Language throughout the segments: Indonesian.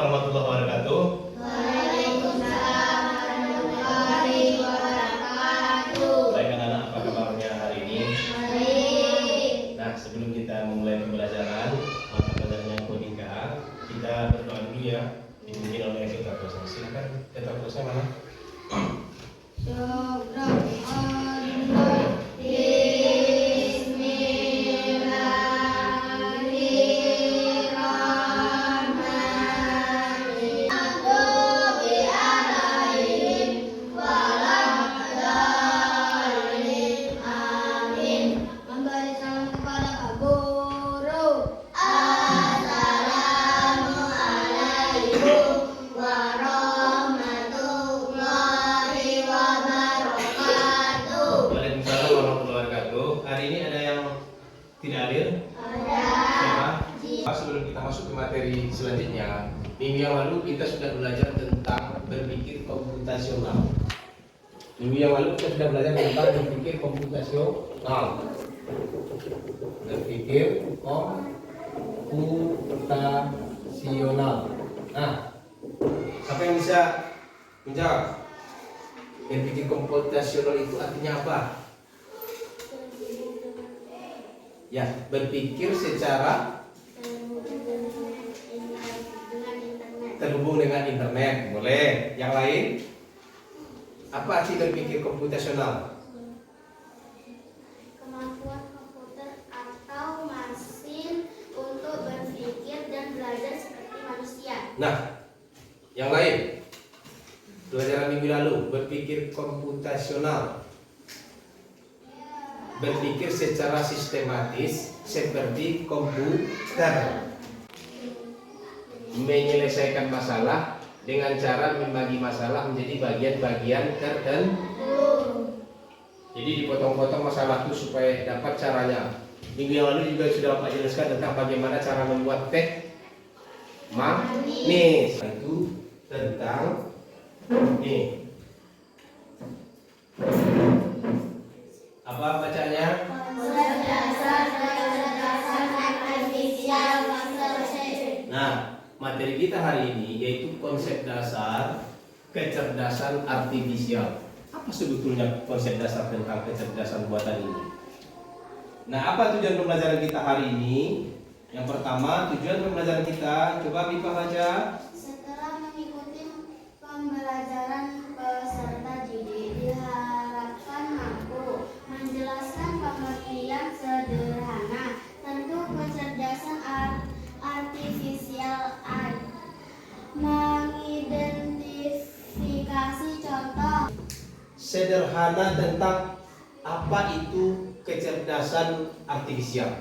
warahmatullahi wabarakatuh. Waalaikumsalam warahmatullahi wabarakatuh. Baik anak-anak, apa kabarnya hari ini? Baik. Nah, sebelum kita memulai pembelajaran mata pelajaran coding K, kita berdoa dulu ya, dipimpin oleh kita dosen. Silakan, kita dosen mana? Memberi salam kepada Pak Guru. Assalamualaikum warahmatullahi wabarakatuh. Waalaikumsalam warahmatullahi wabarakatuh. Hari ini ada yang tidak hadir? Ada. Siapa? Sebelum kita masuk ke materi selanjutnya, minggu yang lalu kita sudah belajar tentang berpikir komputasional. Minggu yang lalu kita sudah belajar tentang berpikir komputasional. Berpikir komputasional. Nah, siapa yang bisa menjawab? Berpikir komputasional itu artinya apa? Ya, berpikir secara terhubung dengan internet. Boleh. Yang lain? Apa arti berpikir komputasional? Kemampuan komputer atau mesin untuk berpikir dan belajar seperti manusia. Nah, yang lain? Pelajaran minggu lalu, berpikir komputasional. Berpikir secara sistematis seperti komputer. Menyelesaikan masalah dengan cara membagi masalah menjadi bagian-bagian tertentu. Jadi dipotong-potong masalah itu supaya dapat caranya. Minggu yang lalu juga sudah Pak jelaskan tentang bagaimana cara membuat teh manis. Itu tentang ini. Apa bacanya? Nah, materi kita hari ini yaitu konsep dasar kecerdasan artifisial. Apa sebetulnya konsep dasar tentang kecerdasan buatan ini? Nah, apa tujuan pembelajaran kita hari ini? Yang pertama, tujuan pembelajaran kita, coba Bipa baca. Setelah mengikuti pembelajaran, peserta didik diharapkan mampu menjelaskan pengertian sederhana tentang kecerdasan artifisial, mengidentifikasi contoh Sederhana tentang apa itu kecerdasan artifisial.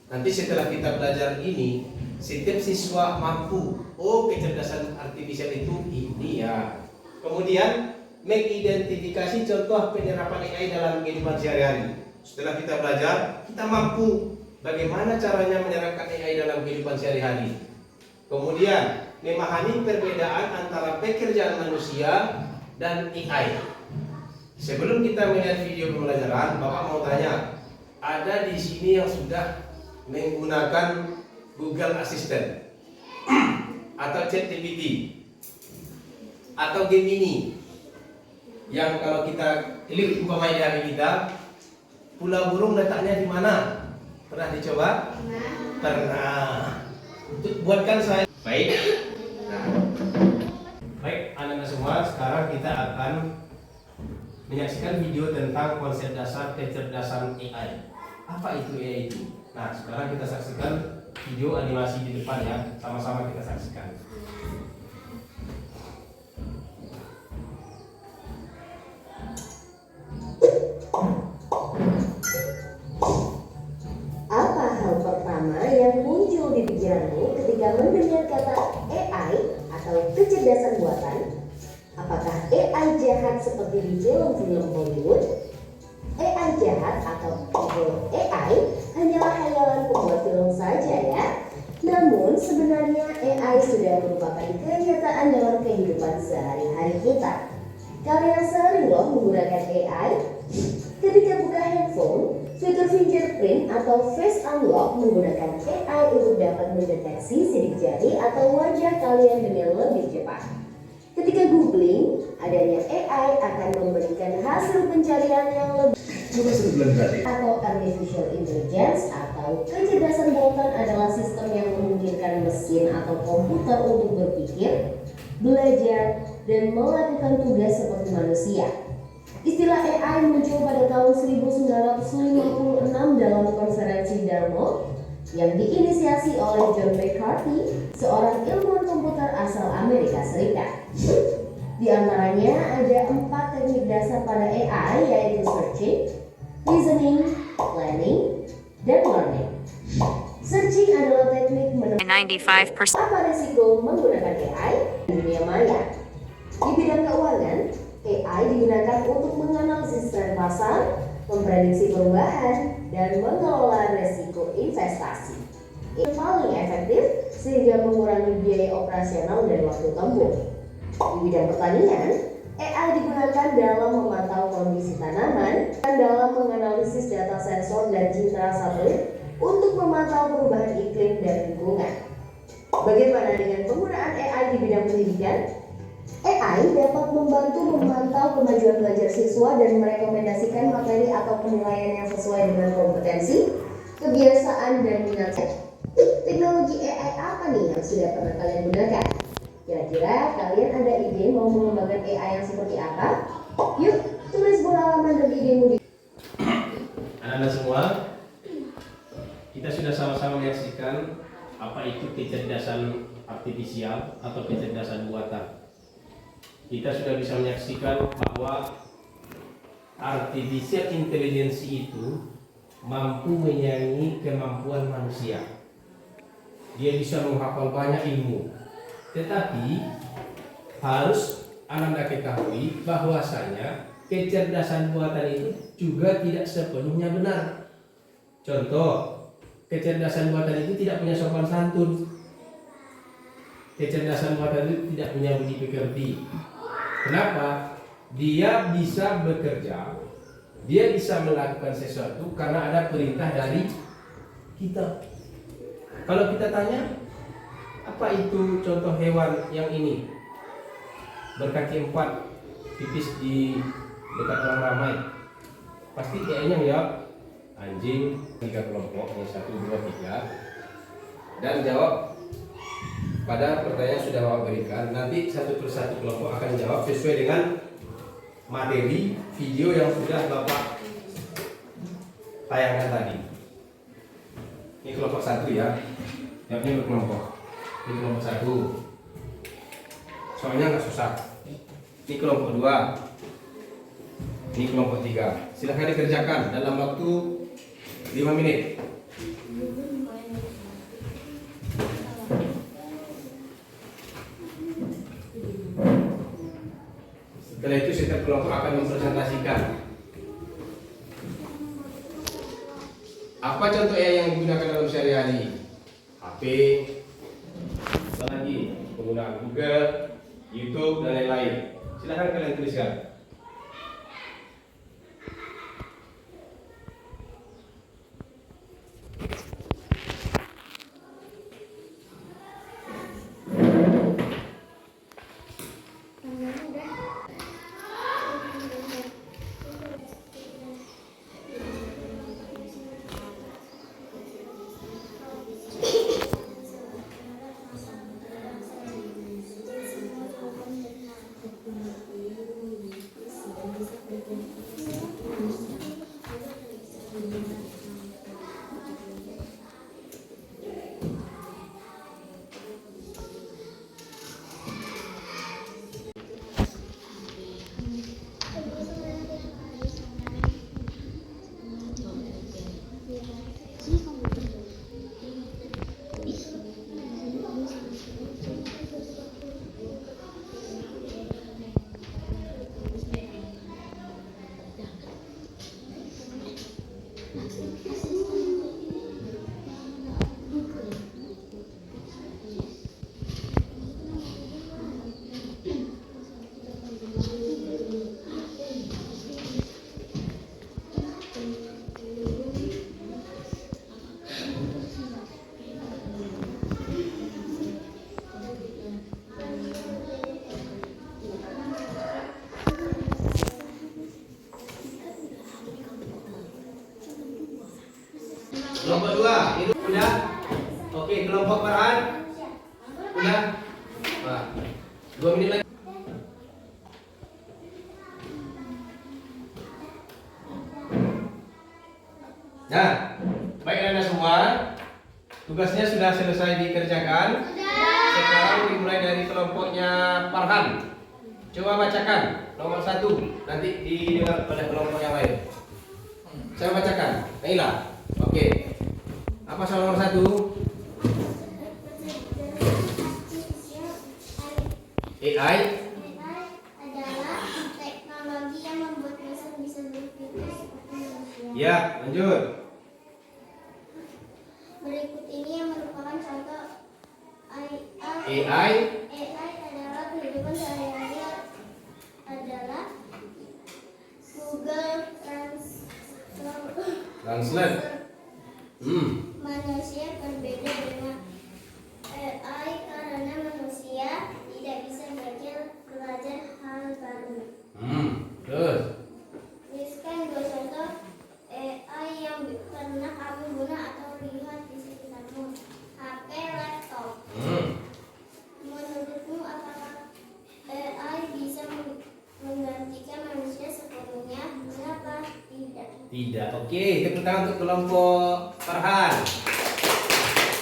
Nanti setelah kita belajar ini, setiap siswa mampu, oh kecerdasan artifisial itu ini ya. Kemudian mengidentifikasi contoh penerapan AI dalam kehidupan sehari-hari. Setelah kita belajar, kita mampu bagaimana caranya menerapkan AI dalam kehidupan sehari-hari. Kemudian memahami perbedaan antara pekerjaan manusia dan AI. Sebelum kita melihat video pembelajaran, Bapak mau tanya, ada di sini yang sudah menggunakan Google Assistant atau ChatGPT atau Gemini yang kalau kita klik umpamanya di HP kita, pulau burung letaknya di mana? Pernah dicoba? Pernah. Buatkan saya. Baik. Nah. Baik, anak-anak semua, sekarang kita akan menyaksikan video tentang konsep dasar kecerdasan AI. Apa itu AI itu? Nah, sekarang kita saksikan video animasi di depan ya. Sama-sama kita saksikan. Apa hal pertama yang muncul di pikiranmu ketika mendengar kata AI atau kecerdasan buatan? Apakah AI jahat seperti di film-film Hollywood? AI jahat atau evil AI hanyalah hayalan pembuat film saja ya. Namun sebenarnya AI sudah merupakan kenyataan dalam kehidupan sehari-hari kita. Kalian sering loh menggunakan AI. Ketika buka handphone, Fitur fingerprint atau face unlock menggunakan AI untuk dapat mendeteksi sidik jari atau wajah kalian dengan lebih cepat. Ketika googling, adanya AI akan memberikan hasil pencarian yang lebih atau artificial intelligence atau kecerdasan buatan adalah sistem yang memungkinkan mesin atau komputer untuk berpikir, belajar, dan melakukan tugas seperti manusia. Istilah AI muncul pada tahun 1956 dalam konferensi Dartmouth yang diinisiasi oleh John McCarthy, seorang ilmuwan komputer asal Amerika Serikat. Di antaranya ada 4 teknik dasar pada AI, yaitu searching, reasoning, planning, dan learning. Searching adalah teknik menemukan 95% apa resiko menggunakan AI di dunia maya. Di bidang keuangan, AI digunakan untuk menganalisis tren pasar, memprediksi perubahan, dan mengelola resiko investasi. Ini paling efektif sehingga mengurangi biaya operasional dan waktu tempuh. Di bidang pertanian, AI digunakan dalam memantau kondisi tanaman dan dalam menganalisis data sensor dan citra satelit untuk memantau perubahan iklim dan lingkungan. Bagaimana dengan penggunaan AI di bidang pendidikan? AI dapat membantu memantau kemajuan belajar siswa dan merekomendasikan materi atau penilaian yang sesuai dengan kompetensi, kebiasaan, dan minat. Teknologi AI apa nih yang sudah pernah kalian gunakan? Kira-kira kalian ada ide mau mengembangkan AI yang seperti apa? Yuk, tulis pengalaman dan idemu di Anak-anak semua, kita sudah sama-sama menyaksikan apa itu kecerdasan artifisial atau kecerdasan buatan. Kita sudah bisa menyaksikan bahwa artificial intelligence itu mampu menyaingi kemampuan manusia. Dia bisa menghafal banyak ilmu, tetapi harus Anda ketahui bahwasanya kecerdasan buatan itu juga tidak sepenuhnya benar. Contoh, kecerdasan buatan itu tidak punya sopan santun. Kecerdasan buatan itu tidak punya budi pekerti. Kenapa? Dia bisa bekerja, dia bisa melakukan sesuatu karena ada perintah dari kita. Kalau kita tanya, apa itu contoh hewan yang ini? Berkaki 4, pipis di dekat orang ramai. Pasti kayaknya jawab anjing, 3 kelompok, 1, 2, 3. Dan jawab pada pertanyaan sudah Bapak berikan. Nanti satu persatu kelompok akan jawab sesuai dengan materi video yang sudah Bapak tayangkan tadi. Ini kelompok 1 ya. Jawabnya berkelompok. Ini kelompok 1. Soalnya nggak susah. Ini kelompok 2. Ini kelompok 3. Silahkan dikerjakan dalam waktu 5 menit. Setelah itu setiap kelompok akan mempresentasikan apa contoh AI yang digunakan dalam sehari-hari. HP, apa lagi? Penggunaan Google, YouTube, dan lain-lain. Silahkan kalian tuliskan. Udah. Nah, 2 menit lagi. Nah, baik Anda semua, tugasnya sudah selesai dikerjakan. Sekarang dimulai dari kelompoknya Farhan. Coba bacakan nomor 1, nanti didengar oleh kelompok yang lain. Saya bacakan, Naila. Oke. Apa soal nomor 1? AI AI adalah teknologi yang membuat mesin bisa berpikir seperti manusia. Ya, lanjut. Berikut ini yang merupakan contoh AI. AI AI adalah kehidupan sehari-hari adalah Google Translate. Manusia berbeda dengan AI karena manusia tidak bisa belajar hal baru. Terus. Tuliskan 2 contoh AI yang pernah kamu guna atau lihat di sekitarmu. HP, laptop. Menurutmu apakah AI bisa menggantikan manusia sepenuhnya? Mengapa tidak? Tidak. Oke, tepuk tangan untuk kelompok Farhan.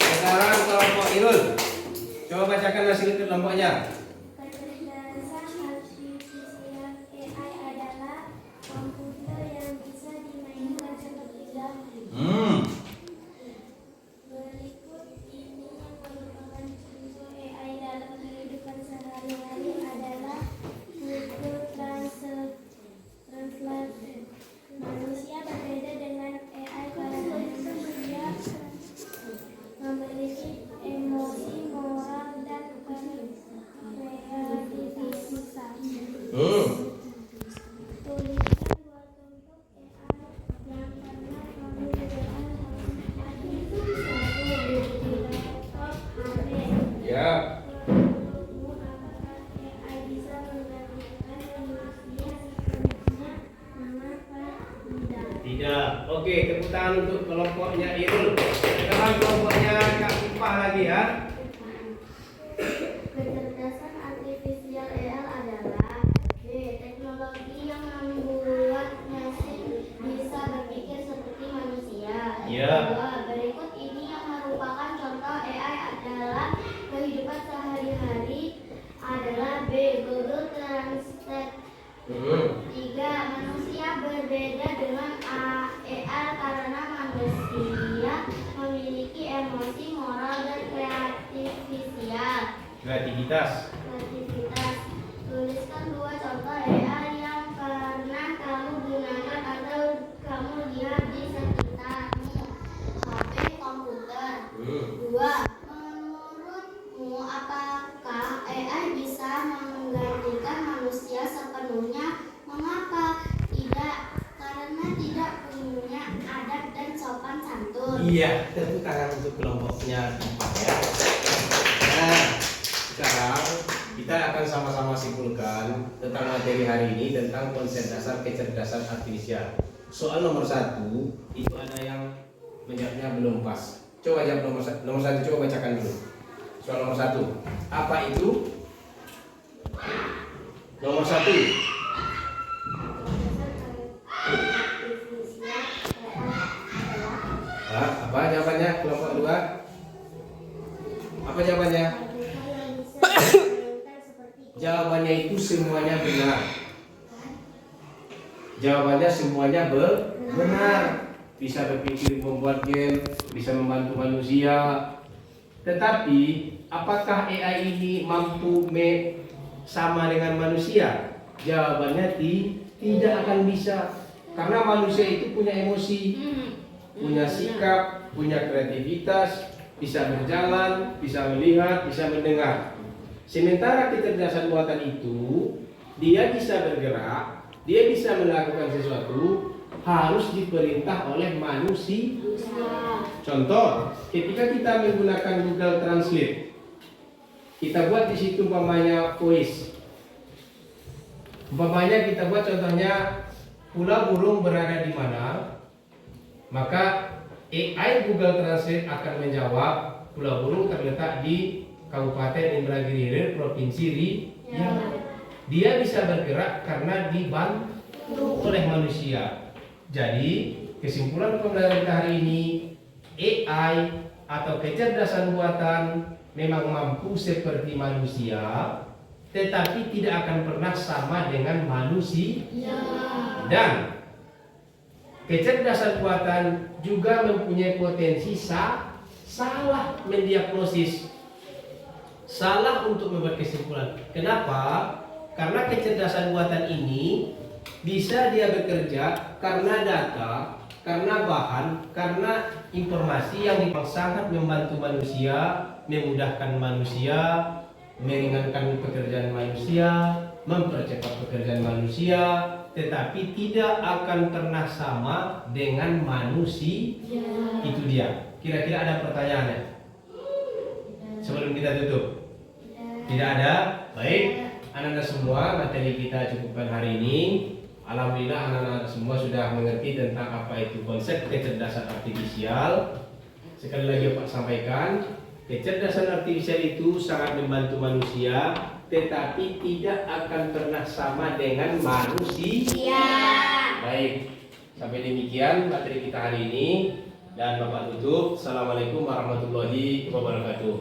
Sekarang kelompok Irul. Coba bacakan hasil kelompoknya. Kecerdasan artifisial AI adalah komputer yang bisa dimainkan seperti dahulu. Berikut ini yang merupakan contoh AI dalam kehidupan sehari-hari adalah Google Translate. Manusia berbeda dengan AI karena manusia memiliki emosi, moral, dan kreativitas. Tuliskan 2 contoh AI yang pernah kamu gunakan. 1. Laptop, HP. Ya. Menurutmu apakah AI bisa menggantikan manusia sepenuhnya? Mengapa tidak? Tidak. Oke, tepuk tangan untuk kelompoknya Irul. Sekarang kelompoknya Kak Ipah lagi ya. Kecerdasan artifisial AI adalah B. Teknologi yang membuat mesin bisa berpikir seperti manusia. Ya. 2. Berikut ini yang merupakan contoh AI adalah kehidupan sehari-hari adalah B. Google Translate. 3. Manusia berbeda dengan AI karena manusia memiliki emosi, moral, dan kreativitas. Tuliskan 2 contoh AI yang pernah kamu gunakan atau kamu lihat di sekitarmu. HP, komputer. 2. Menurutmu apakah AI bisa menggantikan manusia sepenuhnya? Mengapa tidak? Karena tidak punya adab dan sopan santun. Iya, tepuk tangan untuk kelompoknya Ipah ya. Nah, sekarang kita akan sama-sama simpulkan tentang materi hari ini tentang konsep dasar kecerdasan artifisial. Soal nomor 1 itu ada yang menjawabnya belum pas. Coba jawab nomor 1, coba bacakan dulu. Soal nomor 1. Apa itu? Nomor 1. Apa jawabannya? Kelompok 2. Apa jawabannya? Jawabannya itu semuanya benar. Jawabannya semuanya benar. Bisa berpikir, membuat game, bisa membantu manusia. Tetapi apakah AI ini mampu sama dengan manusia? Jawabannya tidak akan bisa. Karena manusia itu punya emosi, punya sikap, punya kreativitas, bisa berjalan, bisa melihat, bisa mendengar. Sementara kecerdasan buatan itu, dia bisa bergerak, dia bisa melakukan sesuatu, harus diperintah oleh manusia. Contoh, ketika kita menggunakan Google Translate, kita buat di situ umpamanya voice. Umpamanya kita buat contohnya pulau burung berada di mana, maka AI Google Translate akan menjawab pulau burung terletak di Kabupaten Indragiri Hilir, Provinsi Riau. Dia bisa bergerak karena dibantu oleh manusia. Jadi kesimpulan pembelajaran kita hari ini, AI atau kecerdasan buatan memang mampu seperti manusia, tetapi tidak akan pernah sama dengan manusia. Dan kecerdasan buatan juga mempunyai potensi salah mendiagnosis, salah untuk membuat kesimpulan. Kenapa? Karena kecerdasan buatan ini bisa dia bekerja karena data, karena bahan, karena informasi yang sangat membantu manusia, memudahkan manusia, meringankan pekerjaan manusia, mempercepat pekerjaan manusia, tetapi tidak akan pernah sama dengan manusia. Itu dia. Kira-kira ada pertanyaannya? Sebelum kita tutup? Tidak ada? Baik, anak-anak semua, materi kita cukupkan hari ini. Alhamdulillah anak-anak semua sudah mengerti tentang apa itu konsep kecerdasan artifisial. Sekali lagi Pak sampaikan, kecerdasan artifisial itu sangat membantu manusia, tetapi tidak akan pernah sama dengan manusia. Baik, sampai demikian materi kita hari ini. Dan Bapak tutup. Assalamualaikum warahmatullahi wabarakatuh.